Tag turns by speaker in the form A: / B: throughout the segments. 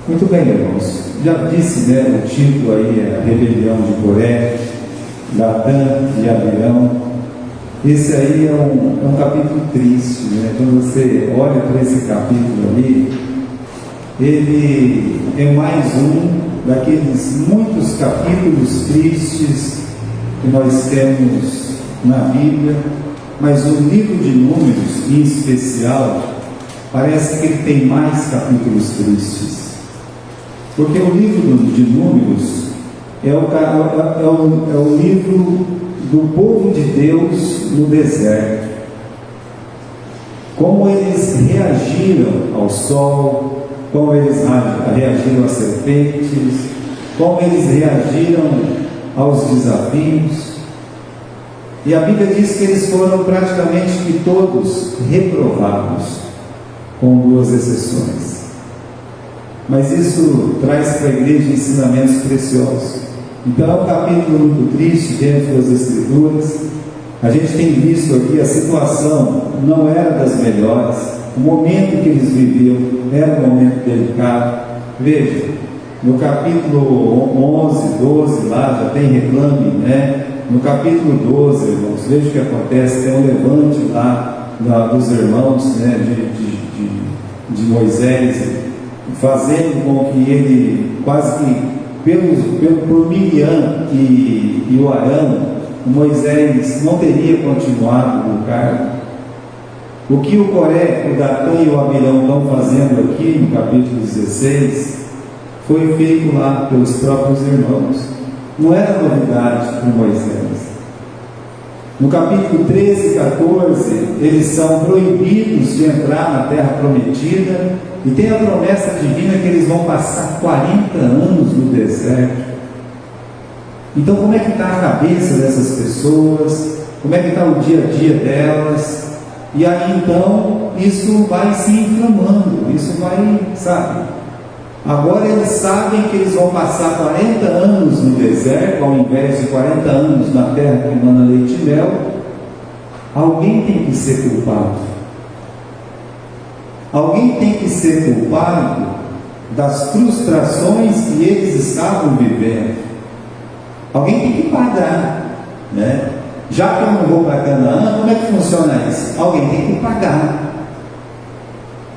A: Muito bem, irmãos. Já disse, né, o título aí é a rebelião de Coré, Datã e Abirão. Esse aí é um capítulo triste, né? Quando você olha para esse capítulo ali, ele é mais um daqueles muitos capítulos tristes que nós temos na Bíblia, mas o livro de Números, em especial, parece que ele tem mais capítulos tristes. Porque o livro de Números é o livro do povo de Deus no deserto. Como eles reagiram ao sol, como eles reagiram às serpentes, como eles reagiram aos desafios. E a Bíblia diz que eles foram praticamente que todos reprovados, com duas exceções. Mas isso traz para a igreja ensinamentos preciosos. Então é um capítulo muito triste dentro das Escrituras. A gente tem visto aqui a situação não era das melhores. O momento que eles viviam era um momento delicado. Veja, no capítulo 11, 12 lá já tem reclame, né? No capítulo 12, irmãos, veja o que acontece, tem um levante lá dos irmãos, né, de Moisés, fazendo com que ele, quase que por Miriam e o Arão, Moisés não teria continuado no cargo. O que o Coré, o Datã e o Abirão estão fazendo aqui no capítulo 16 foi feito lá pelos próprios irmãos. Não era novidade para Moisés. No capítulo 13 e 14, eles são proibidos de entrar na terra prometida, e tem a promessa divina que eles vão passar 40 anos no deserto. Então, como é que está a cabeça dessas pessoas? Como é que está o dia a dia delas? E aí então, isso vai se inflamando, isso vai, sabe? Agora eles sabem que eles vão passar 40 anos no deserto, ao invés de 40 anos na terra que emana leite e mel. Alguém tem que ser culpado. Alguém tem que ser culpado das frustrações que eles estavam vivendo. Alguém tem que pagar, né? Já que eu não vou para Canaã, como é que funciona isso? Alguém tem que pagar.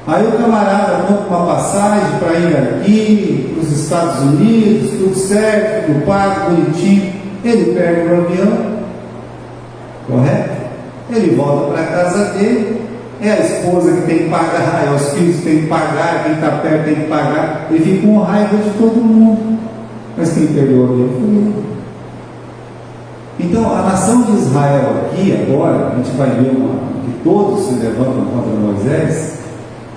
A: Aí o camarada compra uma passagem para ir aqui, para os Estados Unidos, tudo certo, tudo pago, bonitinho. Ele pega o avião, correto? Ele volta para a casa dele, é a esposa que tem que pagar, é os filhos que tem que pagar, quem está perto tem que pagar. Ele fica com raiva de todo mundo. Mas quem perdeu o avião foi ele. Então, a nação de Israel aqui, agora, a gente vai ver que todos se levantam contra Moisés,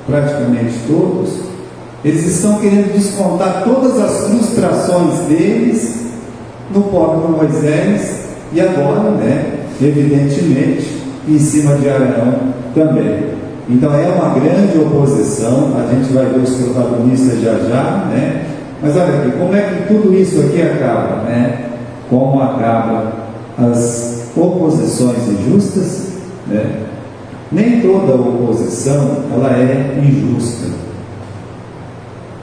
A: praticamente todos, eles estão querendo descontar todas as frustrações deles no pobre Moisés, e agora, né, evidentemente, em cima de Arão também. Então é uma grande oposição, a gente vai ver os protagonistas já, né? Mas olha aqui, como é que tudo isso aqui acaba, né? Como acaba as oposições injustas, né? Nem toda oposição ela é injusta,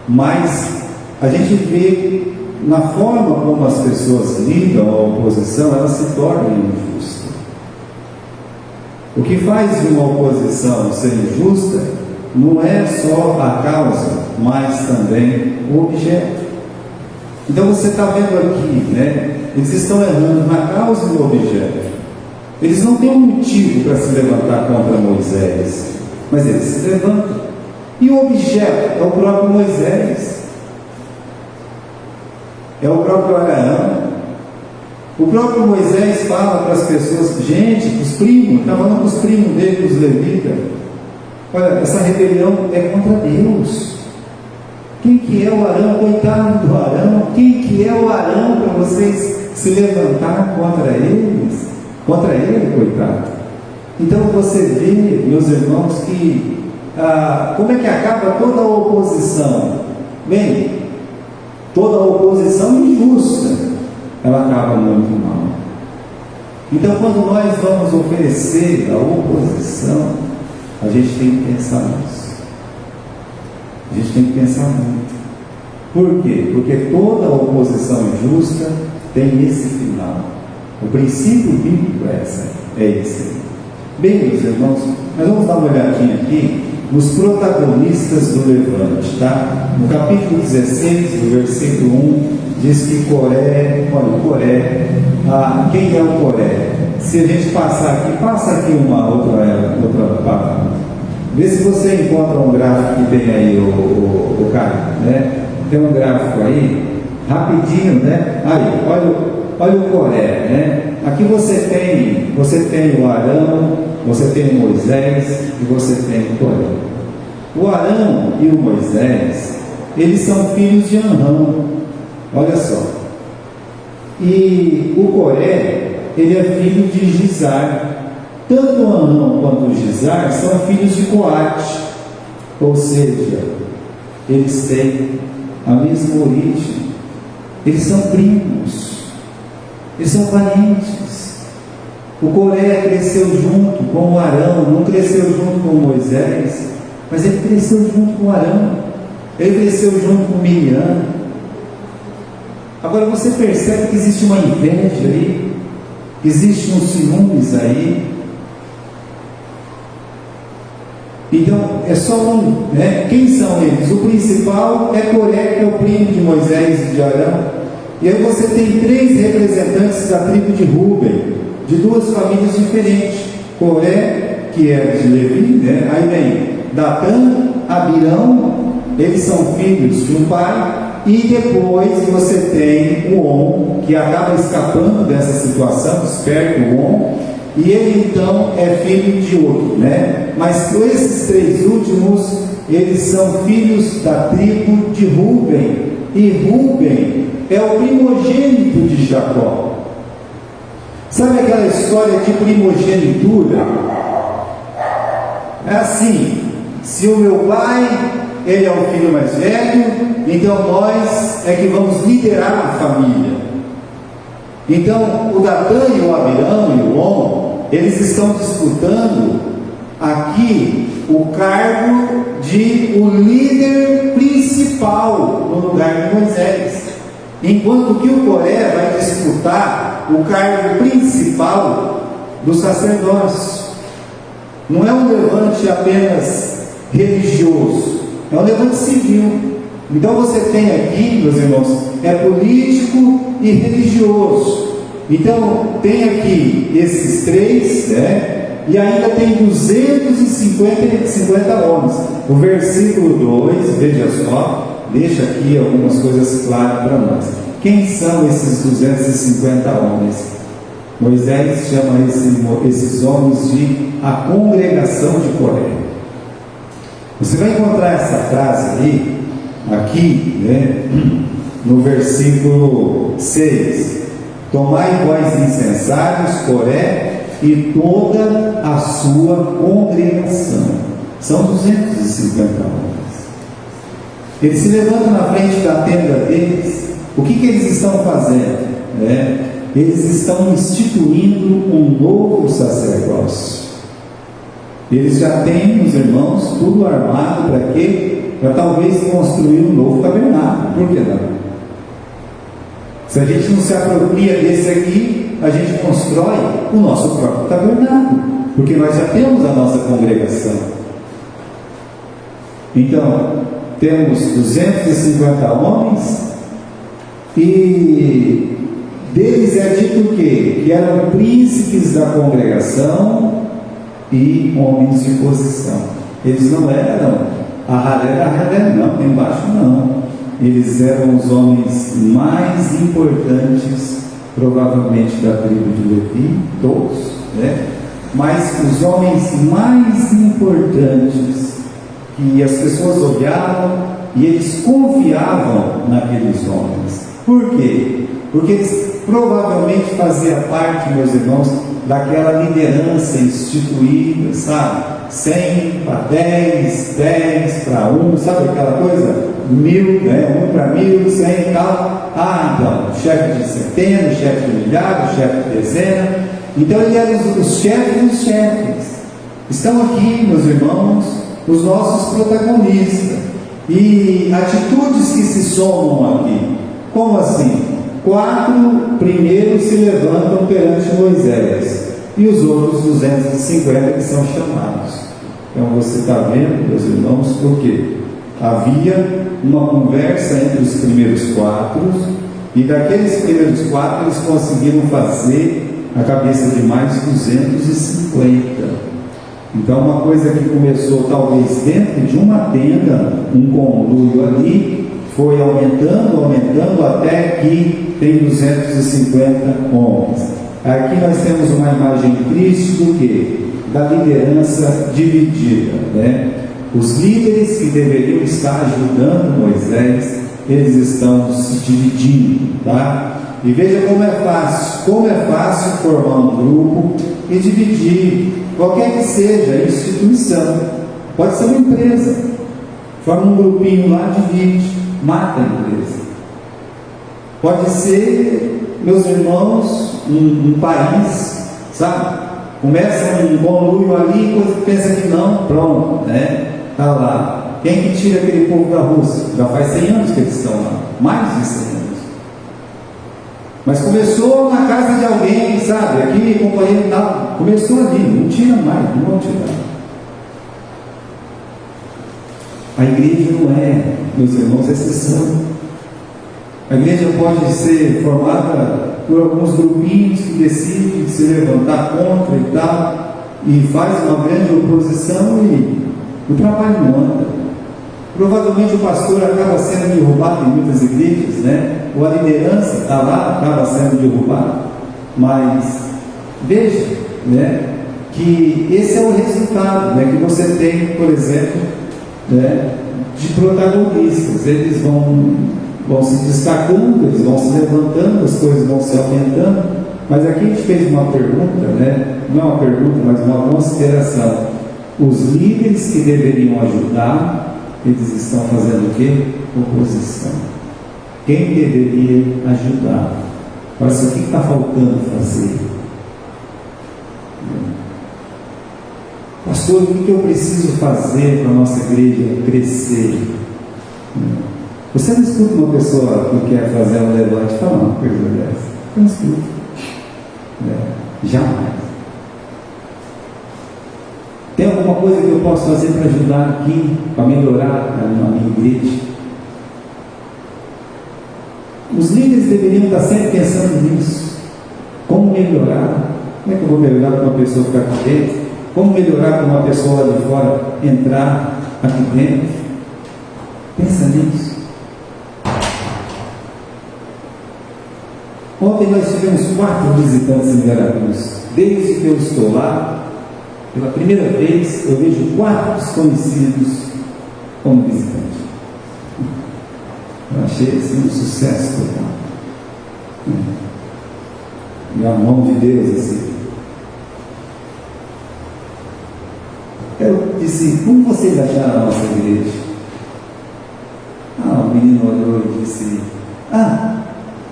A: mas a gente vê na forma como as pessoas lidam a oposição, ela se torna injusta. O que faz de uma oposição ser injusta não é só a causa, mas também o objeto. Então você está vendo aqui, né? Eles estão errando na causa e no objeto. Eles não têm um motivo para se levantar contra Moisés, mas eles se levantam. E o objeto é o próprio Moisés, é o próprio Arão. O próprio Moisés fala para as pessoas, gente, os primos, está falando com os primos dele, os levitas, olha, essa rebelião é contra Deus. Quem que é o Arão? Coitado do Arão. Quem que é o Arão para vocês se levantar contra eles? Contra ele, coitado. Então você vê, meus irmãos, que como é que acaba toda a oposição? Bem, toda a oposição injusta, ela acaba muito mal. Então quando nós vamos oferecer a oposição, a gente tem que pensar nisso. A gente tem que pensar muito. Por quê? Porque toda oposição injusta tem esse final. O princípio bíblico é esse. Bem, meus irmãos, nós vamos dar uma olhadinha aqui nos protagonistas do levante, tá? No capítulo 16, do versículo 1, diz que Coré, olha, o Coré, quem é o Coré? Se a gente passa aqui uma outra página, vê se você encontra um gráfico que tem aí, o Caio, né? Tem um gráfico aí, rapidinho, né? Aí, olha o Coré, né? Aqui você tem o Arão, você tem o Moisés e você tem o Coré. O Arão e o Moisés, eles são filhos de Anrão, olha só. E o Coré, ele é filho de Gizar. Tanto o Anrão quanto o Gizar são filhos de Coate, ou seja, eles têm a mesma origem, eles são primos, eles são parentes. O Coré cresceu junto com o Arão, não cresceu junto com Moisés, mas ele cresceu junto com o Arão, ele cresceu junto com Miriam. Agora você percebe que existe uma inveja aí, existe uns ciúmes aí. Então, é só um, né? Quem são eles? O principal é Coré, que é o primo de Moisés e de Arão. E aí você tem 3 representantes da tribo de Rúben, de 2 famílias diferentes. Coré, que é de Levi, né? Aí vem Datã, Abirão, eles são filhos de um pai. E depois você tem o On, que acaba escapando dessa situação, esperto o On, e ele então é filho de outro, né? Mas esses 3 últimos, eles são filhos da tribo de Rúben, e Rúben é o primogênito de Jacó. Sabe aquela história de primogenitura? É assim, se o meu pai, ele é o filho mais velho, então nós é que vamos liderar a família. Então, o Datã e o Abirão e o On, eles estão disputando aqui o cargo de o líder principal no lugar de Moisés. Enquanto que o Coré vai disputar o cargo principal do sacerdócio. Não é um levante apenas religioso, é um levante civil. Então você tem aqui, meus irmãos, é político e religioso. Então tem aqui esses 3, né? E ainda tem 250 homens. O versículo 2, veja só, deixa aqui algumas coisas claras para nós. Quem são esses 250 homens? Moisés chama esses homens de a congregação de Coré. Você vai encontrar essa frase ali, aqui, né, no versículo 6: tomai vós incensários, Coré e toda a sua congregação. São 250 homens. Eles se levantam na frente da tenda deles. O que eles estão fazendo? Né? Eles estão instituindo um novo sacerdócio. Eles já têm, meus irmãos, tudo armado para quê? Para talvez construir um novo tabernáculo. Por que não? Se a gente não se apropria desse aqui, a gente constrói o nosso próprio tabernáculo, porque nós já temos a nossa congregação. Então, temos 250 homens, e deles é dito o quê? Que eram príncipes da congregação e homens de posição. Eles não eram a ralé, não, embaixo não. Eles eram os homens mais importantes, provavelmente da tribo de Levi, todos, né? Mas os homens mais importantes, que as pessoas olhavam e eles confiavam naqueles homens. Por quê? Porque eles provavelmente faziam parte, meus irmãos, daquela liderança instituída, sabe? 100 para 10, 10 para 1, sabe aquela coisa? 1000, né? 1 para 1000, 100 e tal. Então, chefe de centena, chefe de milhar, chefe de dezena. Então, ele era os chefes dos chefes. Estão aqui, meus irmãos, os nossos protagonistas. E atitudes que se somam aqui. Como assim? 4 primeiros se levantam perante Moisés, e os outros 250 que são chamados. Então você está vendo, meus irmãos, porque havia uma conversa entre os primeiros 4, e daqueles primeiros 4 eles conseguiram fazer a cabeça de mais 250. Então, uma coisa que começou talvez dentro de uma tenda, um conluio ali, foi aumentando até que tem 250 homens. Aqui nós temos uma imagem triste do quê? Da liderança dividida, né? Os líderes que deveriam estar ajudando Moisés, eles estão se dividindo, tá? E veja como é fácil formar um grupo e dividir, qualquer que seja a instituição. Pode ser uma empresa, forma um grupinho lá, divide, mata a empresa. Pode ser, meus irmãos, um país, sabe? Começa um conluio ali, coisa que pensa que não, pronto, né? Está lá. Quem que tira aquele povo da Rússia? Já faz 100 anos que eles estão lá, mais de 100 anos. Mas começou na casa de alguém, sabe? Aqui, companheiro tal, começou ali, não tira mais, não vão tirar. A igreja não é, meus irmãos, exceção. A igreja pode ser formada por alguns grupinhos que decidem se levantar contra e tal, e faz uma grande oposição e o trabalho não anda. Provavelmente o pastor acaba sendo derrubado em muitas igrejas, né? Ou a liderança está lá, acaba sendo derrubada. Mas veja, né, que esse é o resultado, né, que você tem, por exemplo, né, de protagonistas. Eles vão se destacando, eles vão se levantando, as coisas vão se aumentando. Mas aqui a gente fez uma pergunta, né? Não uma pergunta, mas uma consideração. Os líderes que deveriam ajudar, eles estão fazendo o quê? Oposição. Quem deveria ajudar? Olha, isso aqui que está faltando fazer. Pastor, o que eu preciso fazer para a nossa igreja crescer? Você não escuta uma pessoa que quer fazer um levante falar uma coisa dessa. Não escuta. Jamais. Tem alguma coisa que eu posso fazer para ajudar aqui, para melhorar a minha igreja? Os líderes deveriam estar sempre pensando nisso. Como melhorar? Como é que eu vou melhorar para uma pessoa ficar aqui dentro? Como melhorar para uma pessoa lá de fora entrar aqui dentro? Pensa nisso. Ontem nós tivemos 4 visitantes em Veracruz. Desde que eu estou lá, pela primeira vez, eu vejo 4 desconhecidos como visitantes. Eu achei assim um sucesso total. E a mão de Deus assim. Eu disse, como vocês acharam a nossa igreja? O menino olhou e disse,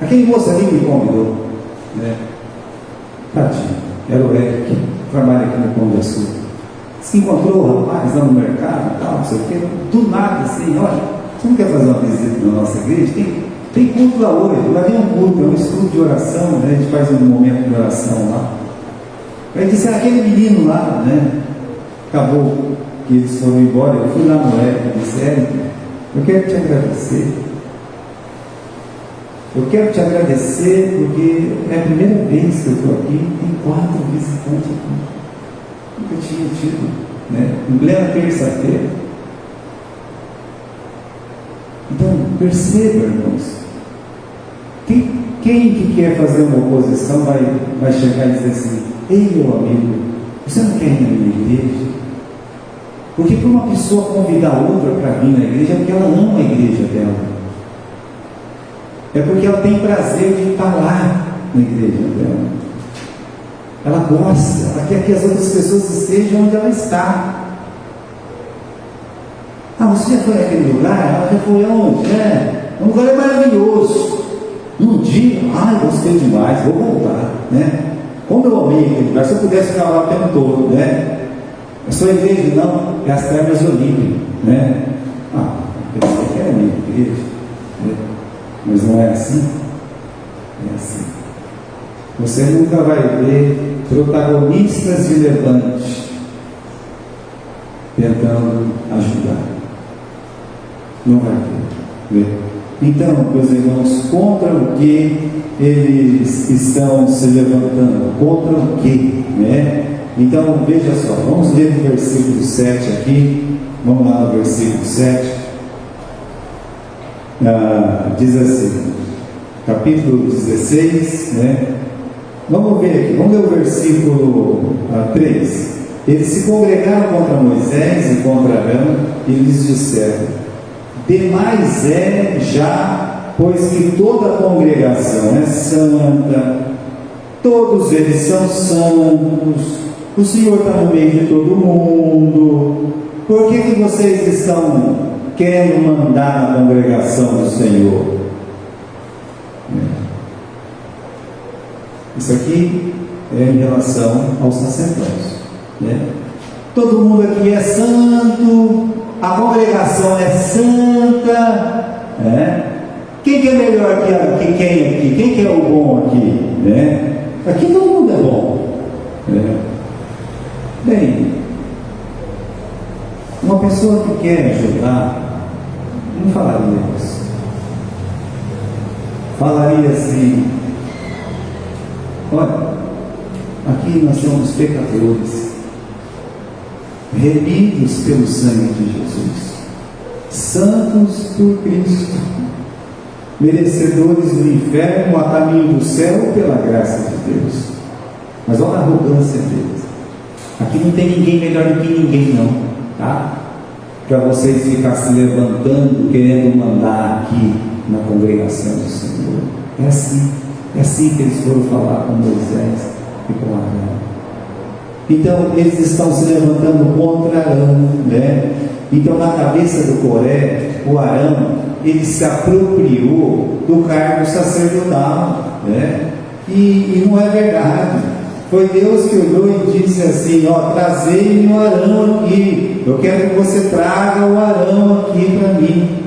A: aquele moço ali me convidou, né? Tadinho, era o Eric, trabalha aqui no Pão de Açúcar. Se encontrou o rapaz lá no mercado e tal, não sei o quê, do nada assim, olha, você não quer fazer uma visita na nossa igreja? Tem culto lá hoje, lá vem um culto, é um estudo de oração, né? A gente faz um momento de oração lá. Aí disse, aquele menino lá, né? Acabou que eles foram embora, eu fui lá no Eric e disse, Eric, eu quero te agradecer. Eu quero te agradecer porque é a primeira vez que eu estou aqui, tem 4 visitantes aqui. Nunca tinha tido, né? Em plena terça-feira. Então, perceba, irmãos, quem que quer fazer uma oposição vai chegar e dizer assim, ei meu amigo, você não quer ir na minha igreja? Porque para uma pessoa convidar outra para vir na igreja é porque ela ama a igreja dela. É porque ela tem prazer de estar lá na igreja dela. Ela gosta, ela quer que as outras pessoas estejam onde ela está. Você já foi naquele lugar? Ela já foi aonde? O lugar é maravilhoso. Um dia, gostei demais, vou voltar, né? Como eu amei aquele lugar, se eu pudesse ficar lá o tempo todo, né? A sua igreja não, é as termas olímpicas, né? na igreja, né? Mas não é assim. É assim. Você nunca vai ver protagonistas de levante tentando ajudar. Não vai ter. Então, meus irmãos, contra o que eles estão se levantando? Contra o que? Né? Então, veja só, vamos ler o versículo 7 aqui. Vamos lá no versículo 7. Diz assim, capítulo 16, né? Vamos ver aqui, vamos ler o versículo 3. Eles se congregaram contra Moisés e contra Arão e lhes disseram: demais é já, pois que toda a congregação é santa, todos eles são santos, o Senhor está no meio de todo mundo, por que vocês estão querendo mandar na congregação do Senhor? Isso aqui é em relação aos sacerdotes, né? Todo mundo aqui é santo, a congregação é santa, né? Quem que é melhor que quem aqui? Quem que é o bom aqui, né? Aqui todo mundo é bom, né? Bem, uma pessoa que quer ajudar não falaria isso. Falaria assim: olha, aqui nós somos pecadores, remidos pelo sangue de Jesus, santos por Cristo, merecedores do inferno a caminho do céu pela graça de Deus. Mas olha a arrogância deles. Aqui não tem ninguém melhor do que ninguém não, tá? Para vocês ficar se levantando, querendo mandar aqui na congregação do Senhor. É assim que eles foram falar com Moisés e com Arão. Então eles estão se levantando contra Arão, né? Então na cabeça do Coré, o Arão, ele se apropriou do cargo sacerdotal, né? E não é verdade. Foi Deus que olhou e disse assim: ó, trazei-me o Arão aqui, eu quero que você traga o Arão aqui para mim.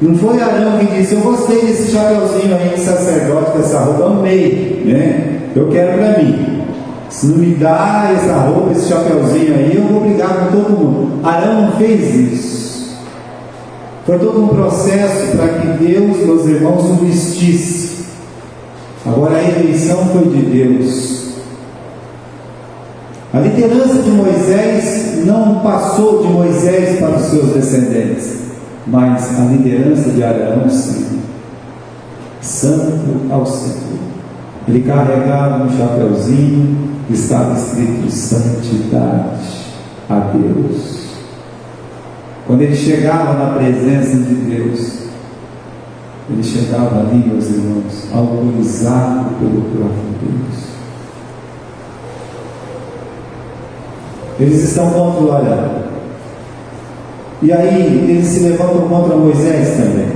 A: Não foi Arão que disse: eu gostei desse chapeuzinho aí de sacerdote, dessa roupa, amei, né? Eu quero para mim. Se não me dá essa roupa, esse chapeuzinho aí, eu vou brigar com todo mundo. Arão não fez isso. Foi todo um processo para que Deus, meus irmãos, o vestisse. Agora a eleição foi de Deus. A liderança de Moisés não passou de Moisés para os seus descendentes, mas a liderança de Arão, sim. Santo ao Senhor. Ele carregava um chapeuzinho que estava escrito santidade a Deus. Quando ele chegava na presença de Deus, ele chegava ali, meus irmãos, autorizado pelo próprio Deus. Eles estão contra o Arão. E aí, eles se levantam contra Moisés também.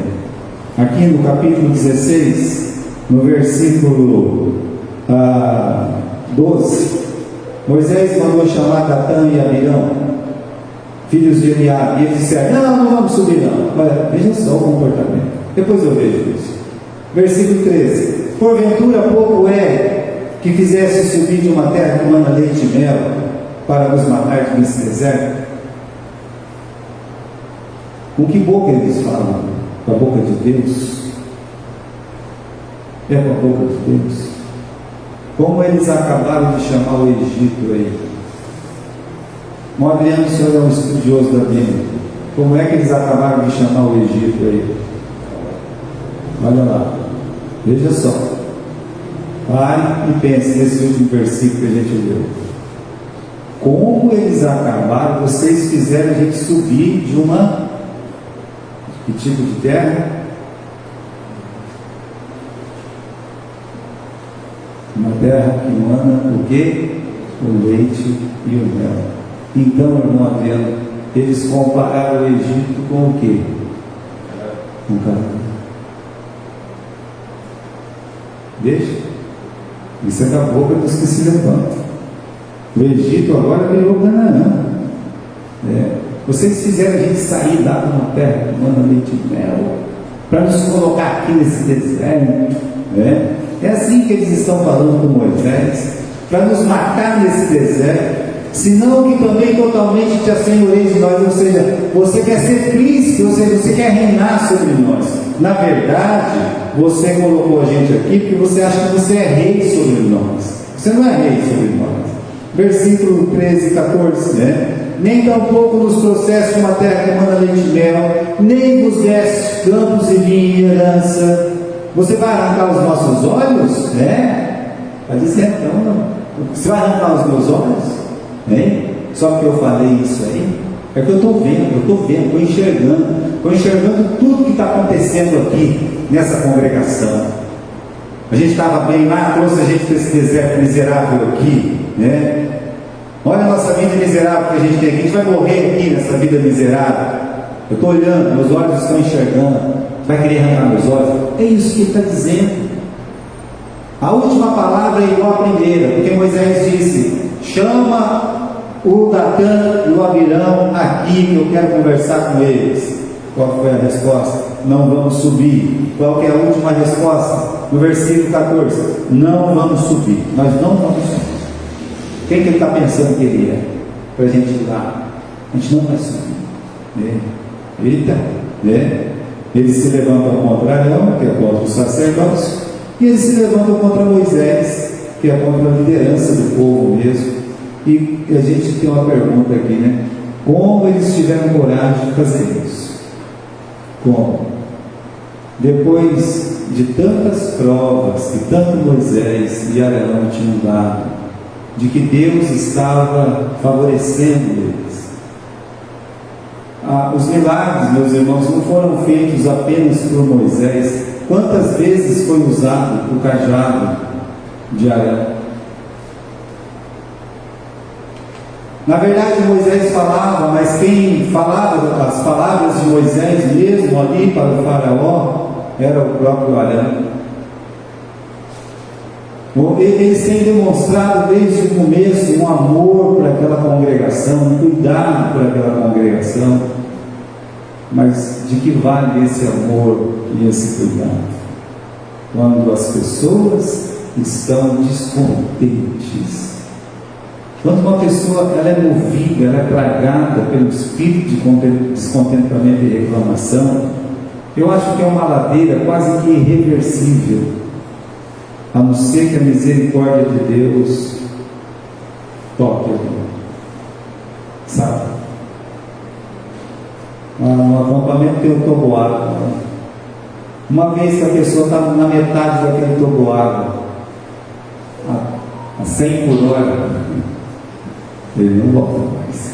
A: Aqui no capítulo 16, no versículo 12, Moisés mandou chamar Datã e Abirão, filhos de Eliabe, e eles disseram: não vamos subir não. Olha, veja só o comportamento. Depois eu vejo isso. Versículo 13: porventura pouco é que fizesse subir de uma terra que manda leite e mel para nos matar nesse deserto? Com que boca eles falam? Com a boca de Deus? É com a boca de Deus? Como eles acabaram de chamar o Egito aí? Bom, Adriano, o senhor é um estudioso da Bíblia. Como é que eles acabaram de chamar o Egito aí? Olha lá, veja só. Pare e pense nesse último versículo que a gente leu. Como eles acabaram, vocês fizeram a gente subir de uma... que tipo de terra? Uma terra que emana o quê? O leite e o mel. Então, irmão Adriano, eles compararam o Egito com o quê? Com carne. Veja, isso é da boca dos que se levantam. O Egito agora virou Canaã. vocês fizeram a gente sair lá de uma terra que manda leite e mel, para nos colocar aqui nesse deserto, né? É assim que eles estão falando com Moisés, para nos matar nesse deserto, senão que também totalmente te assenhoreis de nós, ou seja, você quer ser príncipe, ou seja, você quer reinar sobre nós. Na verdade, você colocou a gente aqui porque você acha que você é rei sobre nós. Você não é rei sobre nós. Versículo 13 e 14, né? Nem tampouco nos trouxeste uma terra que manda leite e mel, nem vos deste campos e vinho em herança. Você vai arrancar os nossos olhos? Está dizendo, não. Você vai arrancar os meus olhos? Só porque eu falei isso aí? É que eu estou vendo, estou enxergando tudo que está acontecendo aqui nessa congregação. A gente estava bem lá, trouxe a gente para esse deserto miserável aqui, né? Olha a nossa vida miserável que a gente tem aqui. A gente vai morrer aqui nessa vida miserável. Eu estou olhando, meus olhos estão enxergando. Vai querer arrancar meus olhos? É isso que ele está dizendo. A última palavra é igual à primeira, porque Moisés disse: chama o Datã e o Abirão aqui, que eu quero conversar com eles. Qual foi a resposta? Não vamos subir. Qual que é a última resposta? No versículo 14: não vamos subir. Nós não vamos subir. Quem que ele está pensando que ele é? Para a gente ir lá. A gente não vai subir. Eita, eles se levantam contra Arão, que é contra os sacerdotes, e eles se levantam contra Moisés, que é contra a liderança do povo mesmo. E a gente tem uma pergunta aqui, né? Como eles tiveram coragem de fazer isso? Como? Depois de tantas provas que tanto Moisés e Arão tinham dado, de que Deus estava favorecendo eles. Os milagres, meus irmãos, não foram feitos apenas por Moisés. Quantas vezes foi usado o cajado de Arão? Na verdade, Moisés falava, mas quem falava as palavras de Moisés mesmo ali para o faraó era o próprio Arão. Eles têm demonstrado desde o começo um amor por aquela congregação, um cuidado por aquela congregação. Mas de que vale esse amor e esse cuidado? Quando as pessoas estão descontentes. Quando uma pessoa ela é movida, ela é plagada pelo espírito de descontentamento e reclamação, eu acho que é uma ladeira quase que irreversível. A não ser que a misericórdia de Deus toque ali. Sabe? No acampamento tem um toboágua. Uma vez que a pessoa está na metade daquele toboágua, a 100 por hora, ele não volta mais.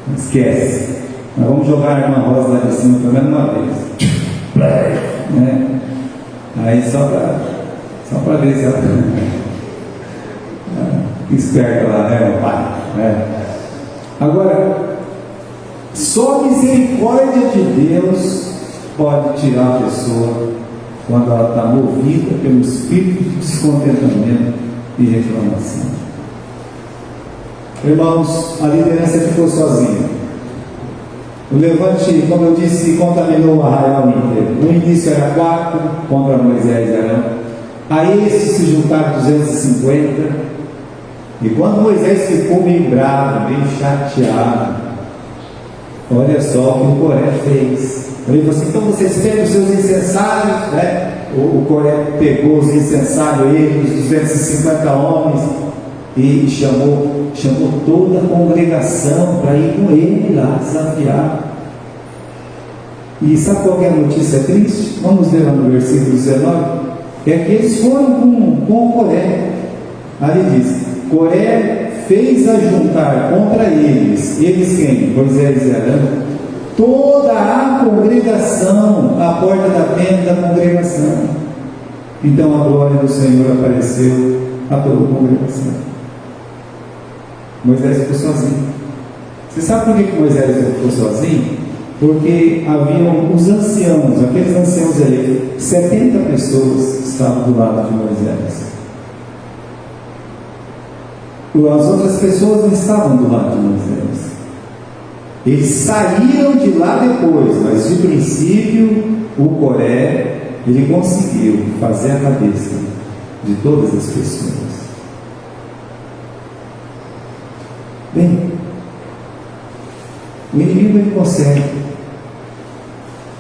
A: Não esquece. Nós vamos jogar a irmã Rosa lá de cima pelo menos uma vez. Aí só para ver se ela esperta lá, meu pai? Agora, só a misericórdia de Deus pode tirar a pessoa quando ela está movida pelo espírito de descontentamento e reclamação. Irmãos, a liderança ficou sozinha. O levante, como eu disse, contaminou o arraial inteiro. No início era 4 contra Moisés e Arão. A esses se juntaram 250. E quando Moisés ficou meio bravo, meio chateado, olha só o que o Coré fez. Ele falou assim: então vocês pegam os seus incensários, né? O Coré pegou os incensários, ele, os 250 homens, e chamou toda a congregação para ir com ele lá desafiar. E sabe qual é a notícia triste? Vamos ver lá no versículo 19. É que eles foram com o Coré. Ali diz: Coré fez ajuntar contra eles quem? Moisés e Arão, toda a congregação, à porta da tenda da congregação. Então a glória do Senhor apareceu a toda a congregação. Moisés ficou sozinho. Você sabe por que Moisés ficou sozinho? Porque haviam os anciãos, aqueles anciãos ali, 70 pessoas estavam do lado de Moisés. As outras pessoas não estavam do lado de Moisés. Eles saíram de lá depois, mas de princípio o Coré, ele conseguiu fazer a cabeça de todas as pessoas. Bem, o inimigo ele consegue.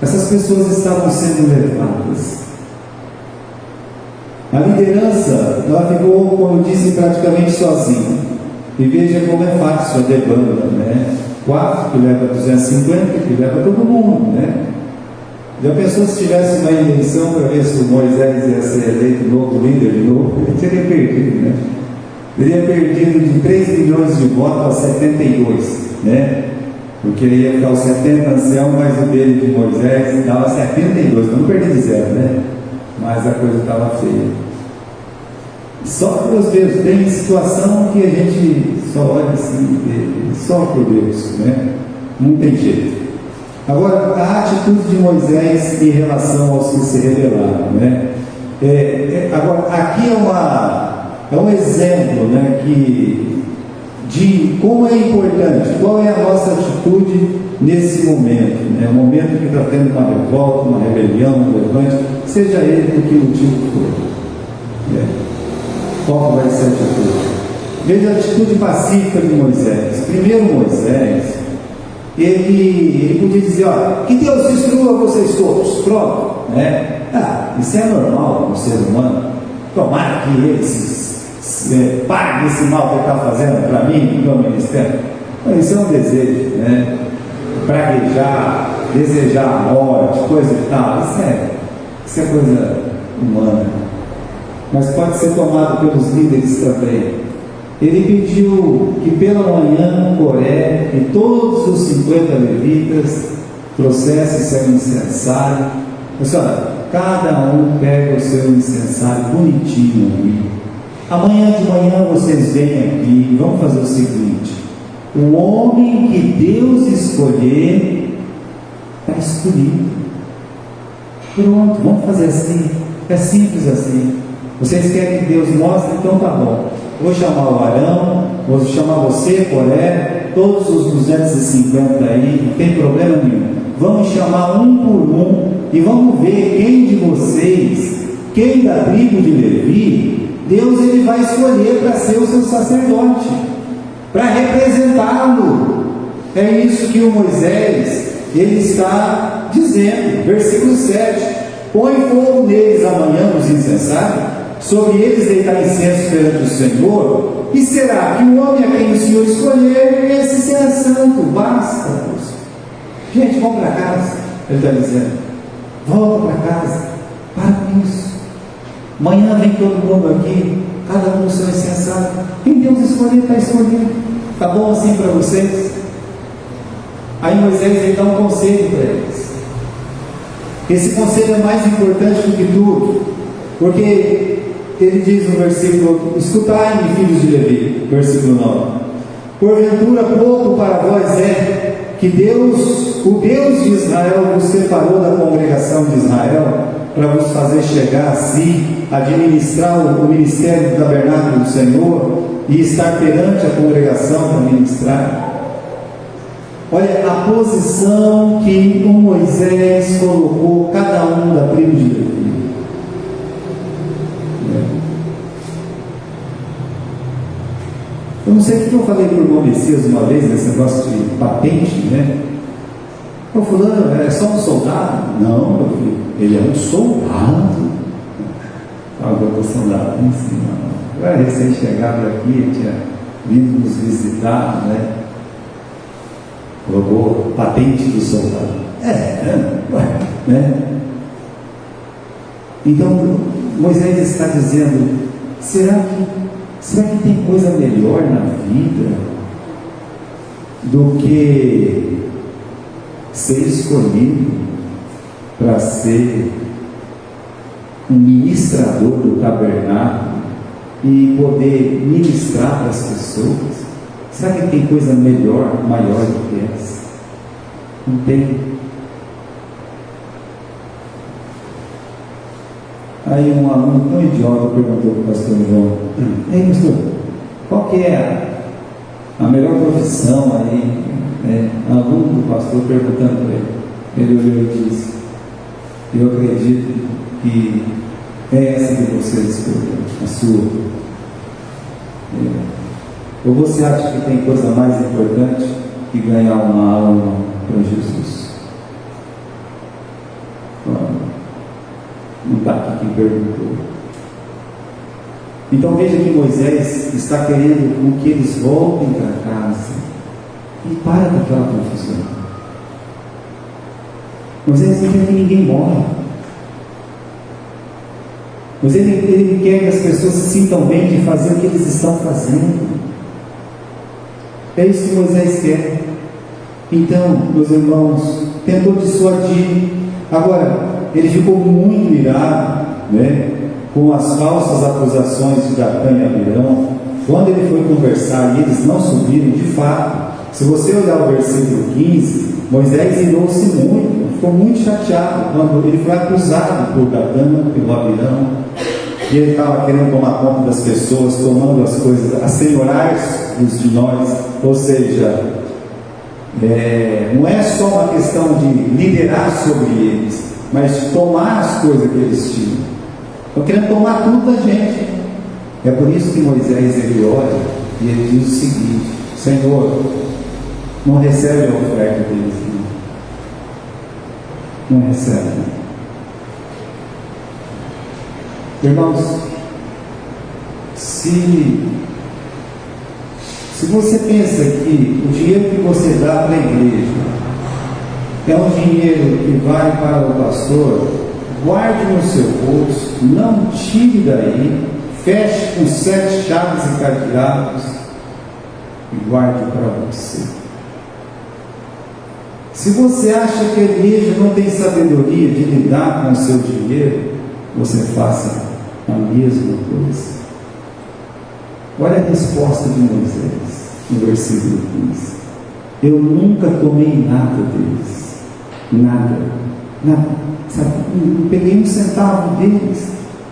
A: Essas pessoas estavam sendo levadas. A liderança, ela ficou, como eu disse, praticamente sozinha. E veja como é fácil a debanda, né? 4 que leva 250, que leva todo mundo, né? Já pensou se tivesse uma eleição para ver se o Moisés ia ser eleito novo líder de novo? Ele teria perdido, né? Teria perdido de 3 milhões de votos a 72, né? Porque ia ficar os 70 anciãos, mais o dele de Moisés, dava 72, para não perder de zero, né? Mas a coisa estava feia. Só por Deus, tem situação que a gente só olha assim, só por Deus, né? Não tem jeito. Agora, a atitude de Moisés em relação aos que se rebelaram, né? Agora, aqui é um exemplo, né, de como é importante, qual é a nossa atitude nesse momento, né? Um momento que está tendo uma revolta, uma rebelião, um levante, seja ele do que o motivo for. Qual vai ser a atitude? Veja a atitude pacífica de Moisés. Primeiro, Moisés, ele podia dizer: olha, que Deus destrua vocês todos, pronto, né? Isso é normal no ser humano. Tomara que ele pague esse mal que ele está fazendo para mim, no meu ministério. Isso é um desejo, né? Praguejar, desejar a morte, coisa e tal. Isso é coisa humana. Mas pode ser tomado pelos líderes também. Ele pediu que pela manhã Coré e todos os 50 levitas trouxessem seu incensário. Pessoal, cada um pega o seu incensário bonitinho ali. Amanhã de manhã vocês vêm aqui e vamos fazer o seguinte: o homem que Deus escolher está escolhido. Pronto, vamos fazer assim. É simples assim. Vocês querem que Deus mostre? Então tá bom. Vou chamar o Arão, vou chamar você, Coré, todos os 250 aí, não tem problema nenhum. Vamos chamar um por um e vamos ver quem de vocês, quem da tribo de Levi, Deus ele vai escolher para ser o seu sacerdote, para representá-lo. É isso que o Moisés ele está dizendo, versículo 7: põe fogo neles amanhã nos incensários, sobre eles deitar incenso perante o Senhor, e será que o homem a quem o Senhor escolher, esse será santo, basta. Gente, vamos para casa, ele está dizendo, volta para casa, para com isso. Amanhã vem todo mundo aqui, cada um no seu incensário. Quem Deus escolher, está escolhido. Está bom assim para vocês? Aí Moisés ele dá um conselho para eles. Esse conselho é mais importante do que tudo, porque ele diz no versículo: escutai-me, filhos de Levi, versículo 9: porventura pouco para vós é que Deus, o Deus de Israel, vos separou da congregação de Israel, para vos fazer chegar a si, administrar o ministério do tabernáculo do Senhor e estar perante a congregação para ministrar. Olha a posição que o Moisés colocou cada um da tribo de Levi. Eu não sei o que eu falei para o irmão Messias uma vez, nesse negócio de patente, né? O fulano é só um soldado? Não, meu filho, ele é um soldado. Agora o soldado em cima. Eu era recém-chegado aqui, tinha vindo nos visitar, né? Colocou patente do soldado. Né? Então, Moisés está dizendo: será que tem coisa melhor na vida do que ser escolhido para ser um ministrador do tabernáculo e poder ministrar para as pessoas? Será que tem coisa melhor, maior do que essa? Não tem. Aí um aluno tão idiota perguntou para o pastor João: ei pastor, qual que é a melhor profissão aí aluno do pastor perguntando para ele. Ele olhou e disse: eu acredito que é essa que você escolheu, a sua. Ou você acha que tem coisa mais importante que ganhar uma alma para Jesus? Não está aqui quem perguntou. Então veja que Moisés está querendo que eles voltem para casa e para daquela confusão. Moisés não quer que ninguém morra. Mas ele quer que as pessoas se sintam bem de fazer o que eles estão fazendo. É isso que Moisés quer. Então, meus irmãos, tentou dissuadir. Agora, ele ficou muito irado, com as falsas acusações de Datã e Abirão. Quando ele foi conversar e eles não subiram, de fato, se você olhar o versículo 15, Moisés irou-se muito, ficou muito chateado quando ele foi acusado por Datã, pelo Abirão, e ele estava querendo tomar conta das pessoas, tomando as coisas, assenhorar-os de nós. Ou seja, não é só uma questão de liderar sobre eles, mas tomar as coisas que eles tinham. Estão querendo tomar tudo da gente. É por isso que Moisés, ele olha e ele diz o seguinte: Senhor, não recebe a oferta deles, não recebe. Irmãos, se você pensa que o dinheiro que você dá para a igreja é um dinheiro que vai para o pastor, guarde no seu bolso, não tire daí, feche com 7 chaves e cadeados e guarde para você. Se você acha que a igreja não tem sabedoria de lidar com o seu dinheiro, você faça a mesma coisa. Olha a resposta de Moisés no versículo 15: eu nunca tomei nada deles, nada, sabe? Não peguei um centavo deles.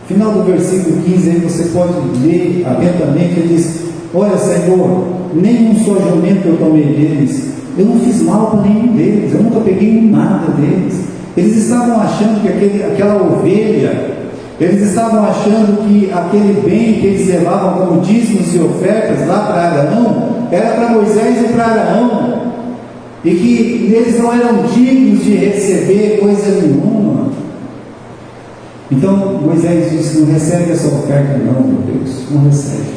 A: Final do versículo 15, aí você pode ler atentamente. Ele diz: olha, Senhor, nem um só jumento eu tomei deles, eu não fiz mal para nenhum deles, eu nunca peguei nada deles. Eles estavam achando que aquela ovelha, eles estavam achando que aquele bem que eles levavam como dízimos e ofertas lá para Arão, era para Moisés e para Arão, e que eles não eram dignos de receber coisa nenhuma. Então Moisés disse: não recebe essa oferta não, meu Deus, não recebe.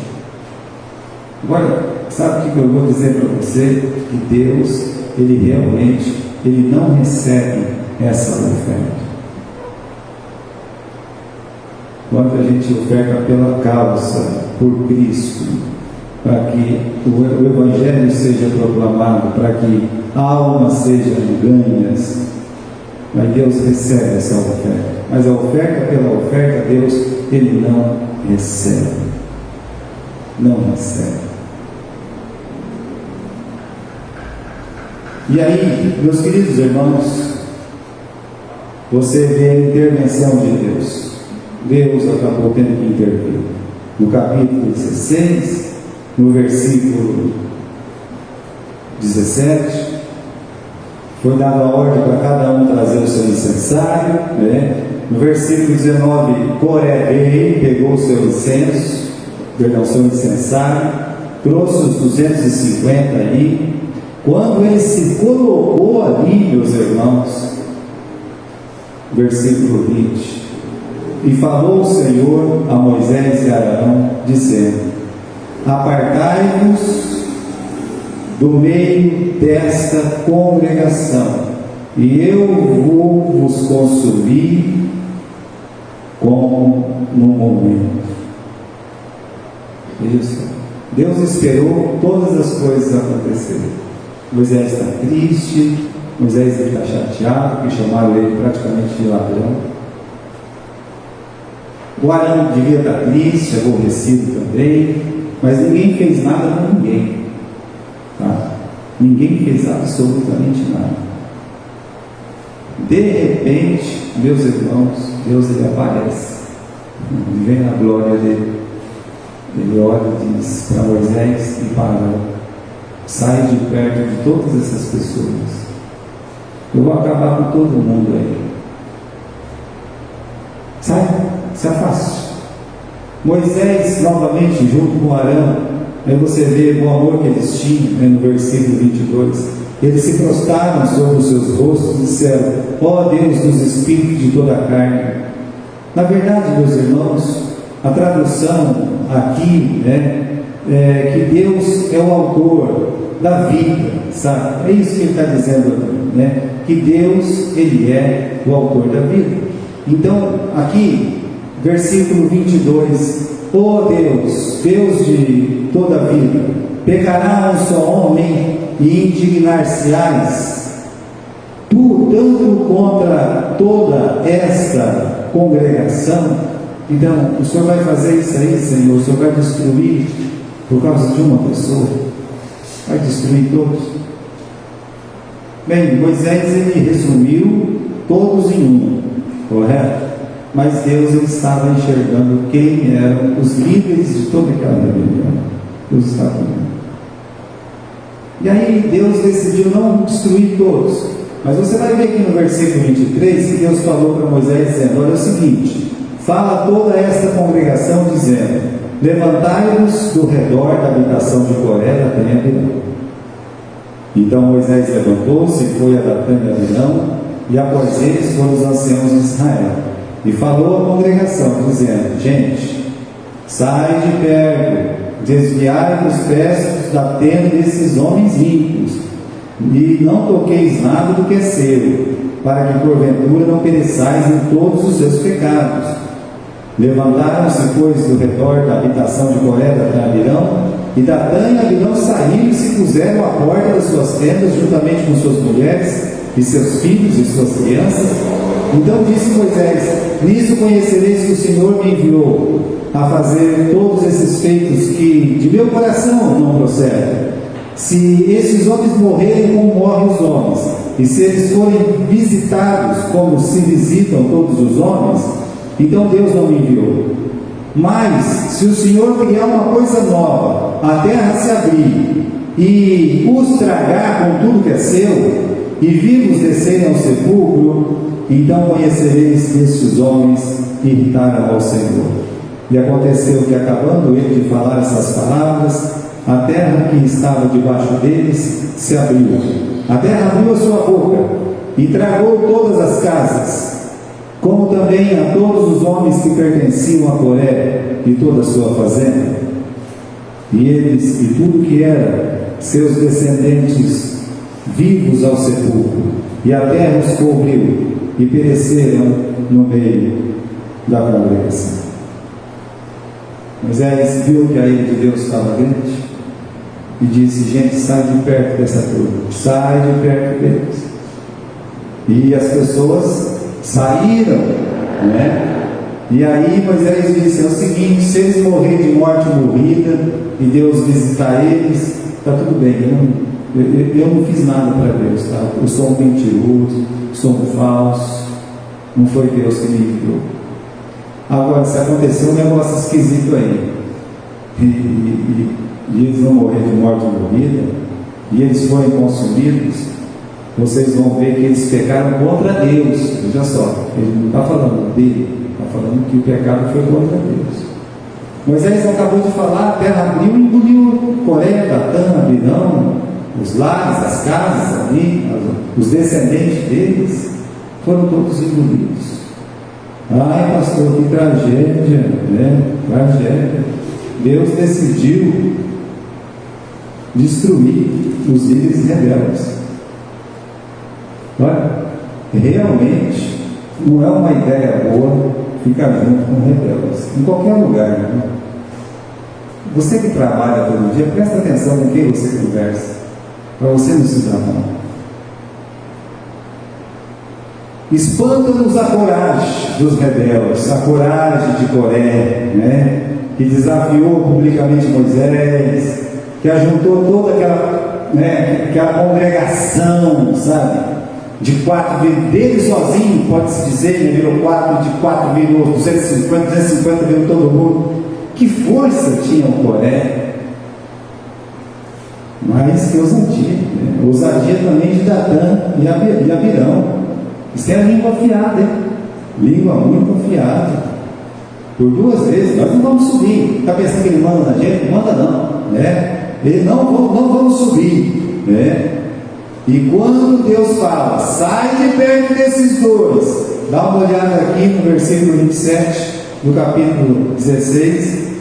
A: Agora, sabe o que eu vou dizer para você? Que Deus, Ele realmente, Ele não recebe essa oferta. Quando a gente oferta pela causa, por Cristo, para que o Evangelho seja proclamado, para que almas sejam ganhas, mas Deus recebe essa oferta. Mas a oferta pela oferta, Deus, Ele não recebe. Não recebe. E aí, meus queridos irmãos, você vê a intervenção de Deus. Deus acabou tendo que intervir. No capítulo 16, no versículo 17, foi dada a ordem para cada um trazer o seu incensário, No versículo 19, Coré, rei, pegou o seu seu incensário, trouxe os 250 aí. Quando ele se colocou ali, meus irmãos, versículo 20, e falou o Senhor a Moisés e a Arão, dizendo: apartai-vos do meio desta congregação, e eu vou vos consumir como no momento. Isso. Deus esperou todas as coisas acontecerem. Moisés está triste, Moisés está chateado, que chamaram ele praticamente de ladrão. O Arão devia estar triste, aborrecido também, mas ninguém fez nada com ninguém. Tá? Ninguém fez absolutamente nada. De repente, meus irmãos, Deus ele aparece, vem na glória dele. Ele olha e diz para Moisés e para Arão: sai de perto de todas essas pessoas. Eu vou acabar com todo mundo aí. Sai, se afaste. Moisés, novamente, junto com Arão, aí você vê o amor que eles tinham, no versículo 22. Eles se prostraram sobre os seus rostos e disseram: ó Deus dos espíritos de toda a carne. Na verdade, meus irmãos, a tradução aqui é que Deus é o autor da vida, sabe? É isso que ele está dizendo, né? Que Deus, Ele é o autor da vida. Então, aqui, versículo 22: ó Deus, Deus de toda a vida, pecará um só homem e indignar-se-ás tu tanto contra toda esta congregação? Então, o Senhor vai fazer isso aí, Senhor? O Senhor vai destruir por causa de uma pessoa? Vai destruir todos? Bem, Moisés, ele resumiu todos em um, correto? Mas Deus, ele estava enxergando quem eram os líderes de toda aquela rebelião. Deus estava vendo. E aí Deus decidiu não destruir todos. Mas você vai ver aqui no versículo 23 que Deus falou para Moisés dizendo: olha, é o seguinte, fala toda esta congregação dizendo: levantai-vos do redor da habitação de Coré, Datã e Abirão. Então Moisés levantou-se e foi a Datã e Abirão, e após eles foram os anciãos de Israel, e falou à congregação dizendo: gente, sai de perto, desviai os pés da tenda desses homens ímpios, e não toqueis nada do que é seu, para que porventura não pereçais em todos os seus pecados. Levantaram-se, pois, do redor da habitação de Coré, Datã e Abirão, e Datã e Abirão saíram e se puseram à porta das suas tendas, juntamente com suas mulheres, e seus filhos e suas crianças. Então disse Moisés: nisso conhecereis que o Senhor me enviou a fazer todos esses feitos que de meu coração não procedem. Se esses homens morrerem como morrem os homens, e se eles forem visitados como se visitam todos os homens, então Deus não me enviou. Mas se o Senhor criar uma coisa nova, a terra se abrir e os tragar com tudo que é seu, e vivos descerem ao sepulcro, então conhecereis que estes homens irritaram ao Senhor. E aconteceu que, acabando ele de falar essas palavras, a terra que estava debaixo deles se abriu. A terra abriu a sua boca e tragou todas as casas, como também a todos os homens que pertenciam a Coré e toda a sua fazenda. E eles e tudo que era seus descendentes vivos ao sepulcro, e a terra os cobriu, e pereceram no meio da congregação. Moisés viu que a ira de Deus estava grande e disse: gente, sai de perto dessa turma, sai de perto deles. E as pessoas saíram, né? E aí Moisés disse: é o seguinte, se eles morrerem de morte morrida e Deus visitar eles, está tudo bem, eu não fiz nada para Deus, tá? Eu sou um mentiroso, sou um falso, não foi Deus que me enviou. Agora, se acontecer um negócio esquisito aí, e eles não morrerem de morte morrida, e eles forem consumidos, vocês vão ver que eles pecaram contra Deus. Veja só, ele não está falando dele, está falando que o pecado foi contra Deus. Moisés acabou de falar: a terra abriu e engoliu Coré, Datã, Abirão, os lares, as casas ali, os descendentes deles foram todos engolidos. Ai, pastor, que tragédia, né? Tragédia. Deus decidiu destruir os líderes rebeldes. Olha, realmente não é uma ideia boa ficar junto com rebeldes, em qualquer lugar, né? Você que trabalha todo dia, presta atenção com quem você conversa, para você não se dar mal. Espanta-nos a coragem dos rebeldes, a coragem de Coré, né? Que desafiou publicamente Moisés, que ajuntou toda aquela, né, aquela congregação, sabe? De 4 dele sozinho, pode-se dizer, ele virou 4, de 4 virou 250 virou todo mundo. Que força tinha o Coré? Mas que ousadia, né? Ousadia também de Datã e Abirão. Isso é a língua afiada, hein? Língua muito afiada. Por 2 vezes, nós não vamos subir. Está pensando que ele manda na gente? Não manda não, né? Ele não vamos subir, né? E quando Deus fala, sai de perto desses 2, dá uma olhada aqui no versículo 27 do capítulo 16.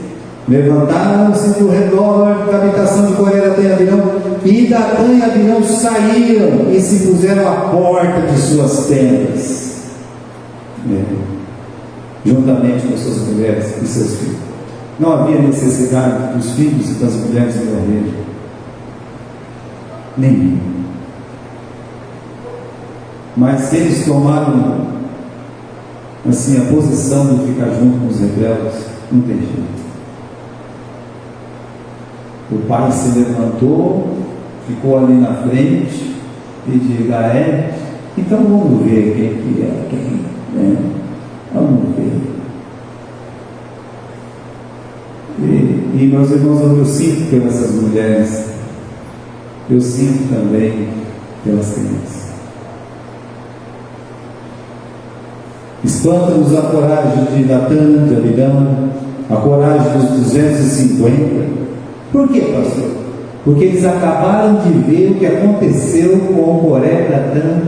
A: Levantaram-se do redor da habitação de Coré, Datã e Abirão, e Datã e Abirão saíram e se puseram à porta de suas tendas, juntamente com suas mulheres e seus filhos. Não havia necessidade dos filhos e das mulheres morrerem, nenhum. Mas eles tomaram assim a posição de ficar junto com os rebeldes, não tem jeito. O pai se levantou, ficou ali na frente e diga, então vamos ver quem que é quem, né? Vamos ver. E meus irmãos, eu sinto pelas mulheres, eu sinto também pelas crianças. Espanta-nos a coragem de Datã, de Abirão, a coragem dos 250. Por quê, pastor? Porque eles acabaram de ver o que aconteceu com Coré, Datã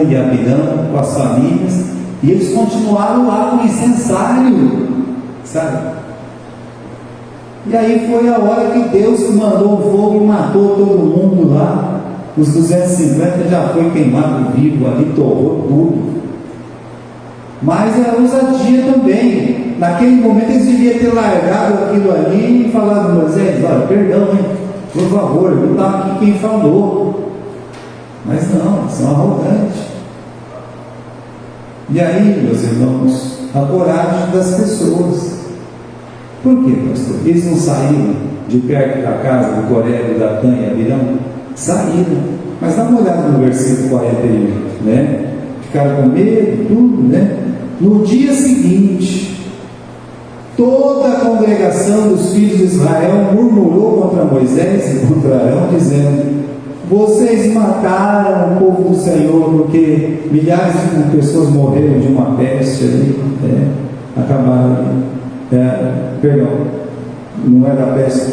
A: e Abirão, com as famílias, e eles continuaram lá com o incensário, sabe? E aí foi a hora que Deus mandou o fogo e matou todo mundo lá. Os 250 já foi queimado vivo ali, torrou tudo. Mas a ousadia também. Naquele momento eles deviam ter largado aquilo ali e falado, Moisés, olha, perdão, hein? Por favor, não estava aqui quem falou. Mas não, são arrogantes. E aí, meus irmãos, a coragem das pessoas. Por quê, pastor? Eles não saíram de perto da casa do Coré, do Datã e Abirão? Saíram. Mas dá uma olhada no versículo 41, né? Ficaram com medo, tudo, né? No dia seguinte, toda a congregação dos filhos de Israel murmurou contra Moisés e contra Arão, dizendo, vocês mataram o povo do Senhor, porque milhares de pessoas morreram de uma peste ali, acabaram ali, perdão, não era peste,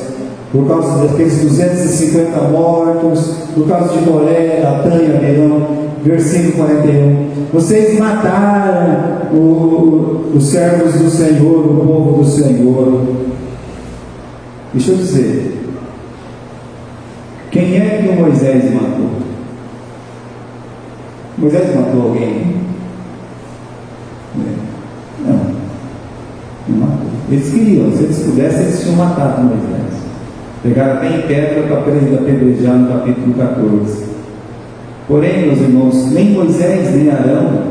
A: por causa daqueles 250 mortos, por causa de Coré, Datã e Abirão. Versículo 41, vocês mataram os servos do Senhor, o povo do Senhor. Deixa eu dizer, quem é que o Moisés matou? Moisés matou alguém? Não matou. Eles queriam, se eles pudessem, eles tinham matado Moisés. Pegaram até em pedra para apedrejar no capítulo 14. Porém, meus irmãos, nem Moisés nem Arão,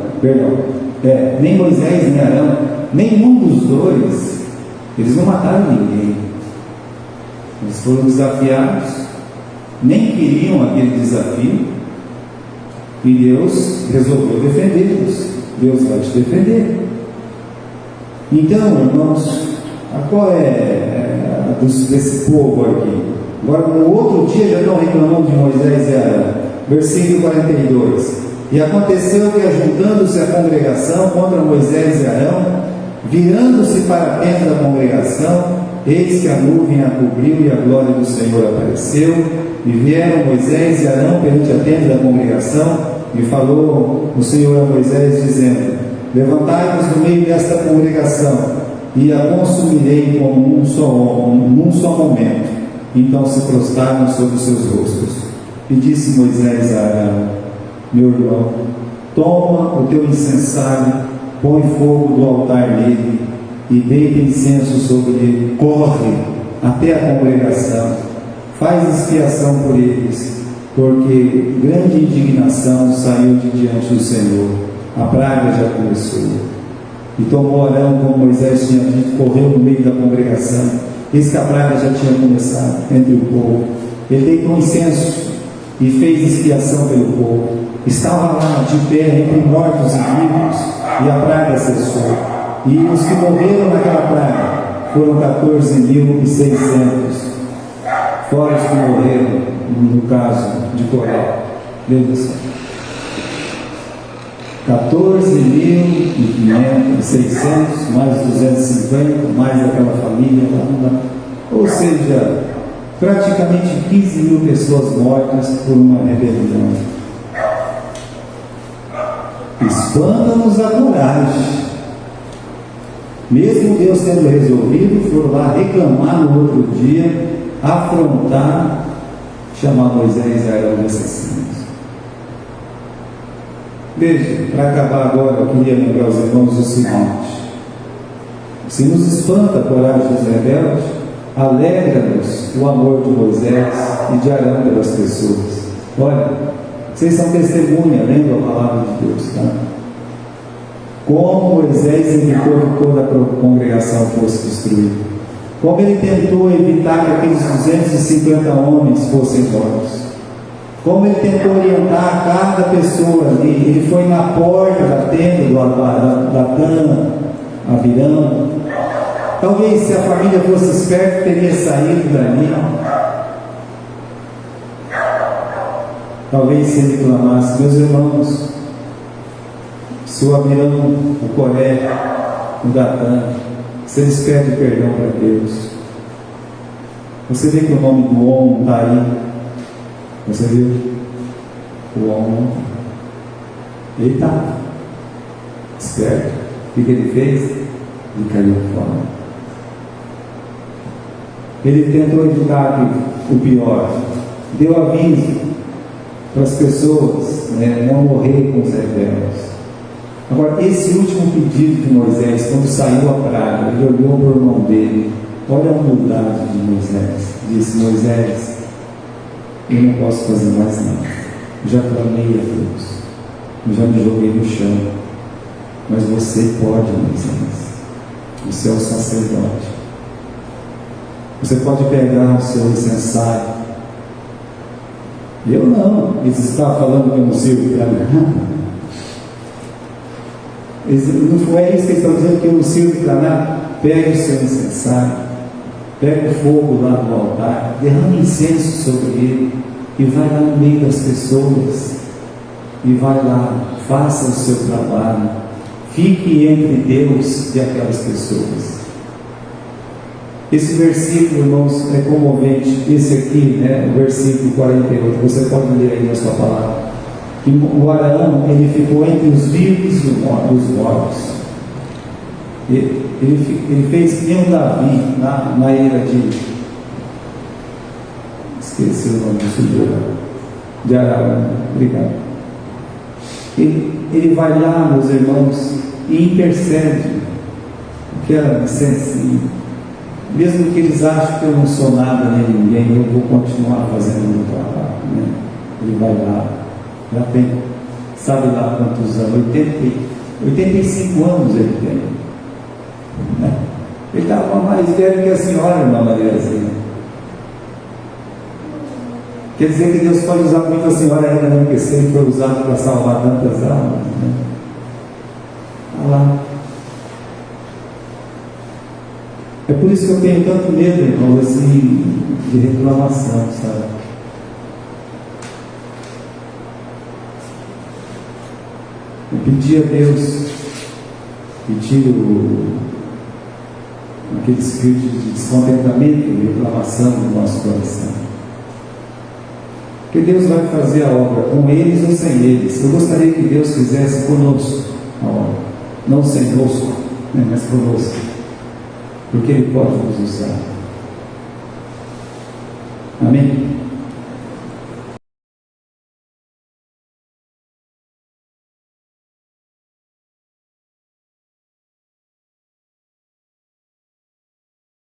A: nem Moisés nem Arão, nenhum dos 2, eles não mataram ninguém. Eles foram desafiados, nem queriam aquele desafio, e Deus resolveu defendê-los. Deus vai te defender. Então, irmãos, qual é desse povo aqui? Agora, no outro dia já estão reclamando de Moisés e Arão. Versículo 42, e aconteceu que, ajuntando-se a congregação contra Moisés e Arão, virando-se para a tenda da congregação, eis que a nuvem a cobriu e a glória do Senhor apareceu, e vieram Moisés e Arão perante a tenda da congregação, e falou o Senhor a Moisés, dizendo, levantai-vos no meio desta congregação, e a consumirei como num só momento. Então se prostraram sobre os seus rostos. E disse Moisés a Arão, meu irmão, toma o teu incensário, põe fogo do altar nele, e deita incenso sobre ele, corre até a congregação, faz expiação por eles, porque grande indignação saiu de diante do Senhor, a praga já começou. E tomou Arão, como Moisés tinha dito, correu no meio da congregação, eis que a praga já tinha começado entre o povo. Ele deitou incenso e fez expiação pelo povo. Estava lá de pé entre mortos e vivos, e a praga cessou. E os que morreram naquela praga foram 14.600. fora os que morreram, no caso de Coré. Veja só. 14.600, mais 250, mais aquela família lá. Ou seja, praticamente 15.000 pessoas mortas por uma rebelião. Expanda-nos a coragem. Mesmo Deus tendo resolvido, foram lá reclamar no outro dia, afrontar, chamar Moisés e Arão de assassinos. Veja, para acabar agora, eu queria lembrar aos irmãos o seguinte: se nos espanta a coragem dos rebeldes, alegra-nos o amor de Moisés e de Arão pelas pessoas. Olha, vocês são testemunha, lembram a palavra de Deus, tá? Como Moisés evitou que toda a congregação fosse destruída. Como ele tentou evitar que aqueles 250 homens fossem mortos. Como ele tentou orientar cada pessoa ali. Ele foi na porta da tenda do Datã, Abirão. Talvez se a família fosse esperta, teria saído dali. Talvez se ele clamasse: meus irmãos, se o Abirão, o Coré, o Datã, se eles pedem perdão para Deus. Você vê que o nome do homem está aí. Você viu? O homem, ele está esperto. O que ele fez? Ele caiu fora. Ele tentou evitar o pior. Deu aviso para as pessoas, né, não morrer com os rebeldes. Agora, esse último pedido de Moisés, quando saiu a praga, ele olhou para o irmão dele. Olha a humildade de Moisés. Disse: Moisés, eu não posso fazer mais nada. Já clamei a Deus, já me joguei no chão, mas você pode, Moisés. Você é o sacerdote. Você pode pegar o seu incensário. Eu não. Eles estavam falando que eu não sirvo para nada. Não foi isso que eles estão dizendo, que eu não sirvo para nada. Pega o seu incensário, pega o fogo lá do altar, derrama incenso sobre ele e vai lá no meio das pessoas e vai lá, faça o seu trabalho, fique entre Deus e aquelas pessoas. Esse versículo, irmãos, é comovente. Esse aqui, né, o versículo 48, você pode ler aí na sua palavra. E o Arão, ele ficou entre os vivos e os mortos. Ele fez que nem um Davi na era de... Esqueci o nome do filho de Arão. Obrigado. Ele vai lá, meus irmãos, e intercede. Aquela licencinha. Mesmo que eles achem que eu não sou nada nem ninguém, eu vou continuar fazendo o meu trabalho, né? Ele vai lá, já tem, sabe lá quantos anos? 85 anos ele tem, né? Ele estava mais velho que a senhora, irmã Mariazinha. Quer dizer que Deus pode usar muito a senhora ainda, não, porque sempre foi usado para salvar tantas almas, né? Olha lá. É por isso que eu tenho tanto medo, irmão, assim, de reclamação, sabe? Eu pedi a Deus que tire aquele espírito de descontentamento e reclamação do nosso coração. Porque Deus vai fazer a obra com eles ou sem eles. Eu gostaria que Deus fizesse conosco a obra, não sem conosco, né, mas conosco. Porque Ele pode nos usar. Amém?